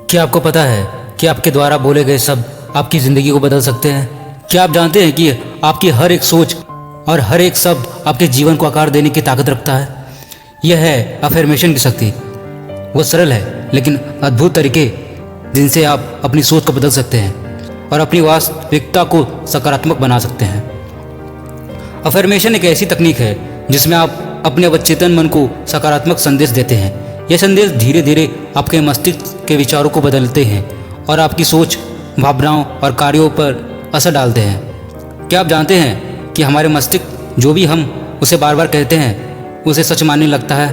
क्या आपको पता है कि आपके द्वारा बोले गए शब्द आपकी ज़िंदगी को बदल सकते हैं? क्या आप जानते हैं कि आपकी हर एक सोच और हर एक शब्द आपके जीवन को आकार देने की ताकत रखता है? यह है अफर्मेशन की शक्ति। वो सरल है लेकिन अद्भुत तरीके जिनसे आप अपनी सोच को बदल सकते हैं और अपनी वास्तविकता को सकारात्मक बना सकते हैं। अफर्मेशन एक ऐसी तकनीक है जिसमें आप अपने अवचेतन मन को सकारात्मक संदेश देते हैं। यह संदेश धीरे धीरे आपके मस्तिष्क के विचारों को बदलते हैं और आपकी सोच, भावनाओं और कार्यों पर असर डालते हैं। क्या आप जानते हैं कि हमारे मस्तिष्क जो भी हम उसे बार बार कहते हैं उसे सच मानने लगता है?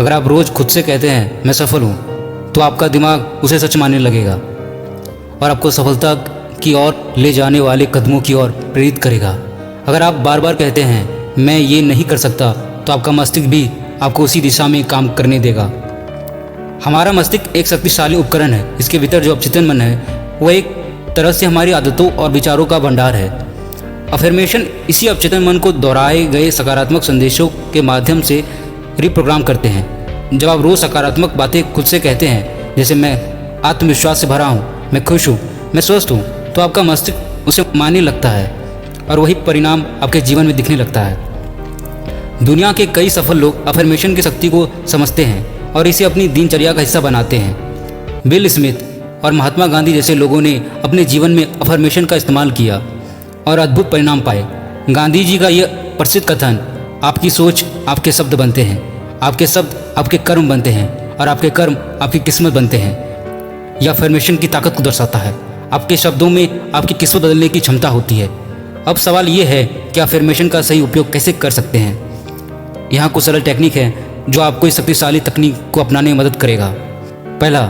अगर आप रोज़ खुद से कहते हैं मैं सफल हूँ, तो आपका दिमाग उसे सच मानने लगेगा और आपको सफलता की ओर ले जाने वाले कदमों की ओर प्रेरित करेगा। अगर आप बार बार कहते हैं मैं ये नहीं कर सकता, तो आपका मस्तिष्क भी आपको उसी दिशा में काम करने देगा। हमारा मस्तिष्क एक शक्तिशाली उपकरण है। इसके भीतर जो अवचेतन मन है वो एक तरह से हमारी आदतों और विचारों का भंडार है। अफर्मेशन इसी अवचेतन मन को दोहराए गए सकारात्मक संदेशों के माध्यम से रिप्रोग्राम करते हैं। जब आप रोज़ सकारात्मक बातें खुद से कहते हैं, जैसे मैं आत्मविश्वास से भरा हूँ, मैं खुश हूँ, मैं स्वस्थ हूँ, तो आपका मस्तिष्क उसे मानने लगता है और वही परिणाम आपके जीवन में दिखने लगता है। दुनिया के कई सफल लोग अफर्मेशन की शक्ति को समझते हैं और इसे अपनी दिनचर्या का हिस्सा बनाते हैं। बिल स्मिथ और महात्मा गांधी जैसे लोगों ने अपने जीवन में अफर्मेशन का इस्तेमाल किया और अद्भुत परिणाम पाए। गांधी जी का यह प्रसिद्ध कथन, आपकी सोच आपके शब्द बनते हैं, आपके शब्द आपके कर्म बनते हैं और आपके कर्म आपकी किस्मत बनते हैं, यह अफर्मेशन की ताकत को दर्शाता है। आपके शब्दों में आपकी किस्मत बदलने की क्षमता होती है। अब सवाल यह है कि अफर्मेशन का सही उपयोग कैसे कर सकते हैं। यहाँ कुछ सरल टेक्निक है जो आपको इस शक्तिशाली तकनीक को अपनाने में मदद करेगा। पहला,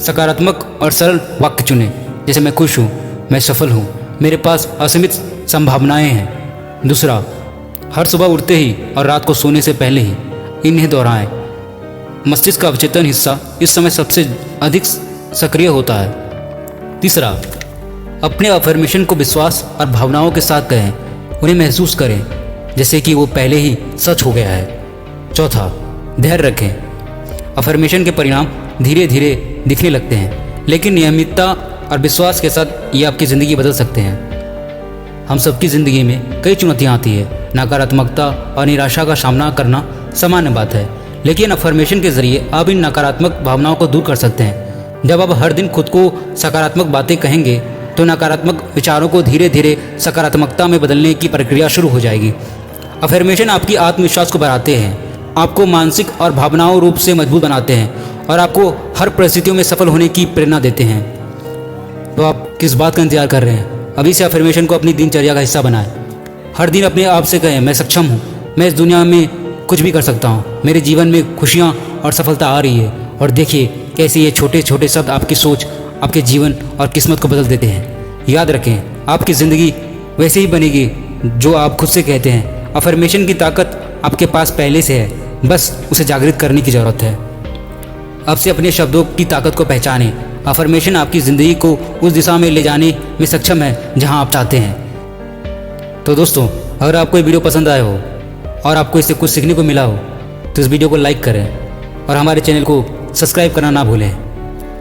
सकारात्मक और सरल वाक्य चुनें, जैसे मैं खुश हूँ, मैं सफल हूँ, मेरे पास असीमित संभावनाएं हैं। दूसरा, हर सुबह उठते ही और रात को सोने से पहले ही इन्हें दोहराएं। मस्तिष्क का अवचेतन हिस्सा इस समय सबसे अधिक सक्रिय होता है। तीसरा, अपने अफर्मेशन को विश्वास और भावनाओं के साथ कहें, उन्हें महसूस करें जैसे कि वो पहले ही सच हो गया है। चौथा, धैर्य रखें। अफर्मेशन के परिणाम धीरे धीरे दिखने लगते हैं, लेकिन नियमितता और विश्वास के साथ ये आपकी ज़िंदगी बदल सकते हैं। हम सबकी ज़िंदगी में कई चुनौतियाँ आती है। नकारात्मकता और निराशा का सामना करना सामान्य बात है, लेकिन अफर्मेशन के ज़रिए आप इन नकारात्मक भावनाओं को दूर कर सकते हैं। जब आप हर दिन खुद को सकारात्मक बातें कहेंगे, तो नकारात्मक विचारों को धीरे धीरे सकारात्मकता में बदलने की प्रक्रिया शुरू हो जाएगी। अफर्मेशन आपकी आत्मविश्वास को बढ़ाते हैं, आपको मानसिक और भावनाओं रूप से मजबूत बनाते हैं और आपको हर परिस्थितियों में सफल होने की प्रेरणा देते हैं। तो आप किस बात का इंतजार कर रहे हैं? अभी से अफर्मेशन को अपनी दिनचर्या का हिस्सा बनाएं। हर दिन अपने आप से कहें, मैं सक्षम हूँ, मैं इस दुनिया में कुछ भी कर सकता हूँ, मेरे जीवन में खुशियाँ और सफलता आ रही है। और देखिए कैसे ये छोटे छोटे शब्द आपकी सोच, आपके जीवन और किस्मत को बदल देते हैं। याद रखें, आपकी ज़िंदगी वैसे ही बनेगी जो आप खुद से कहते हैं। अफर्मेशन की ताकत आपके पास पहले से है, बस उसे जागृत करने की ज़रूरत है। अब से अपने शब्दों की ताकत को पहचानें। अफर्मेशन आपकी ज़िंदगी को उस दिशा में ले जाने में सक्षम है जहां आप चाहते हैं। तो दोस्तों, अगर आपको ये वीडियो पसंद आया हो और आपको इससे कुछ सीखने को मिला हो, तो इस वीडियो को लाइक करें और हमारे चैनल को सब्सक्राइब करना ना भूलें,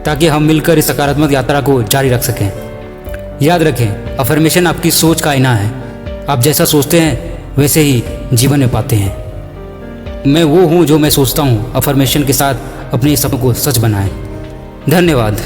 ताकि हम मिलकर इस सकारात्मक यात्रा को जारी रख सकें। याद रखें, अफर्मेशन आपकी सोच का आईना है। आप जैसा सोचते हैं वैसे ही जीवन में पाते हैं। मैं वो हूँ जो मैं सोचता हूँ। अफर्मेशन के साथ अपने सपनों को सच बनाएं। धन्यवाद।